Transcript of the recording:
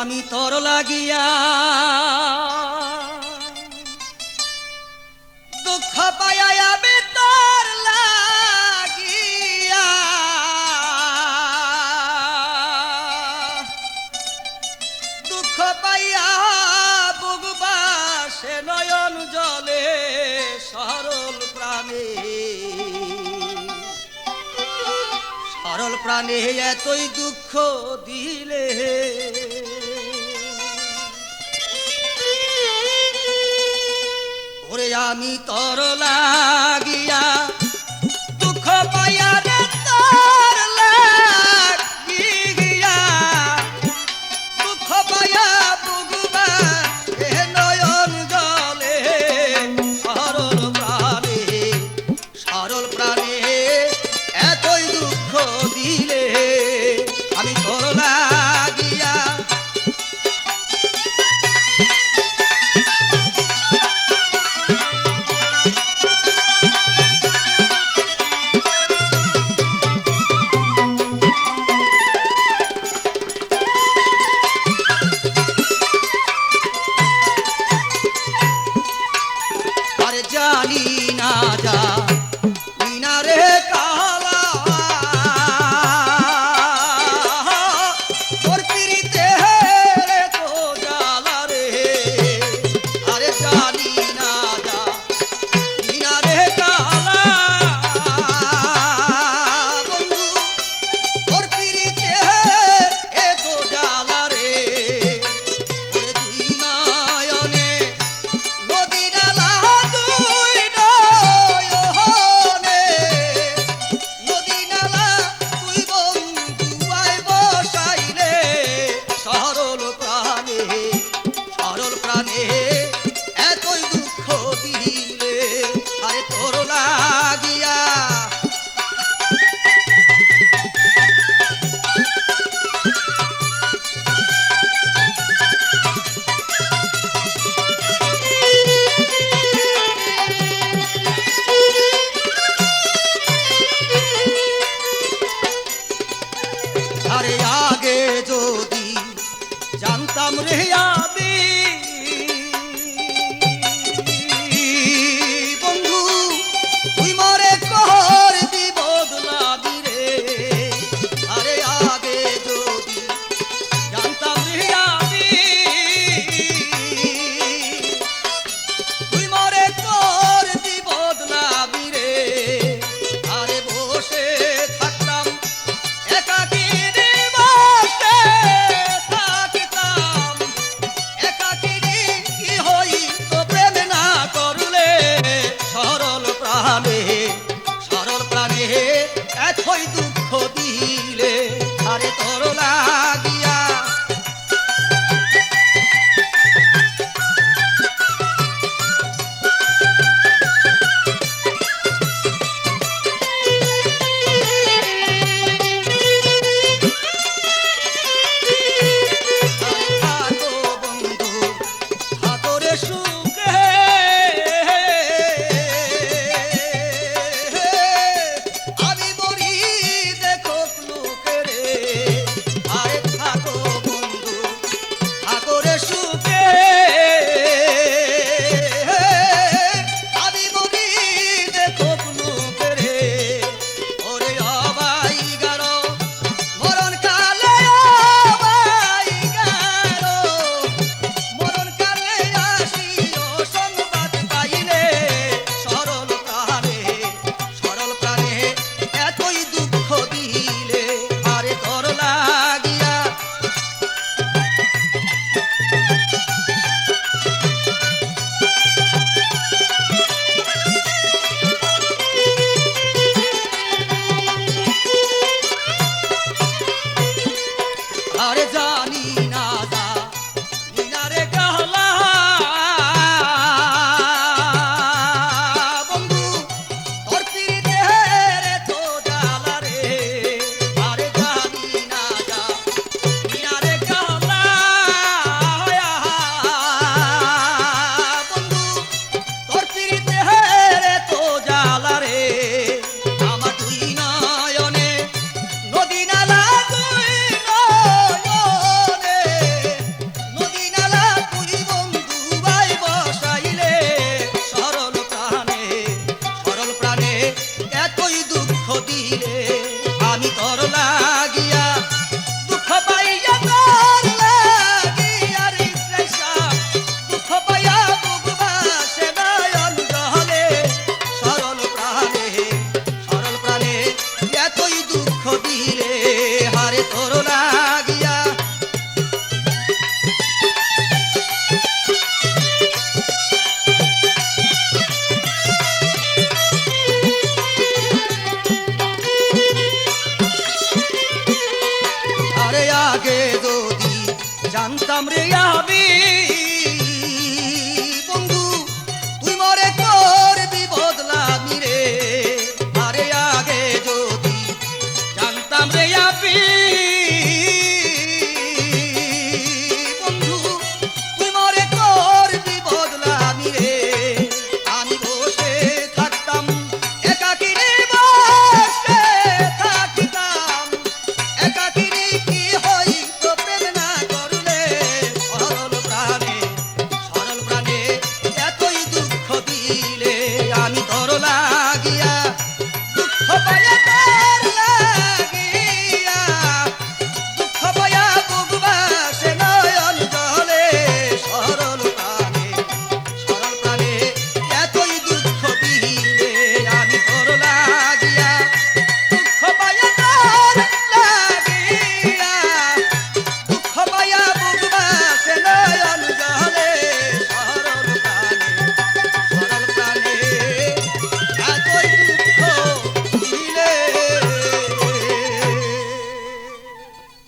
আমি তোর লাগিয়া দুঃখ পাইয়া আমি তোর লাগিয়া দুঃখ পাইয়া বুকবা সে নয়ন জলে সরল প্রাণে সরল প্রাণে এতই দুঃখ দিলে ওরে আমি তোর লাগিয়া দুঃখ পাইয়া রে তোর লাগিয়া দুঃখ পাইয়া বুকবা এ নয়ন জলে সরল প্রাণে এতই দুঃখ দিলে আমি তোর লাগিয়া জানি না জানি না রে কালা তোর পিরিতে রে তো জ্বালা রে আরে জানি না জানি না রে কালা বন্ধু তোর পিরিতে এ তো জ্বালা রে ওরে তুই নয়নে নদী নালা এতই দুঃখ দিলে আরে তোর লাগিয়া আরে আগে যদি জানতাম রে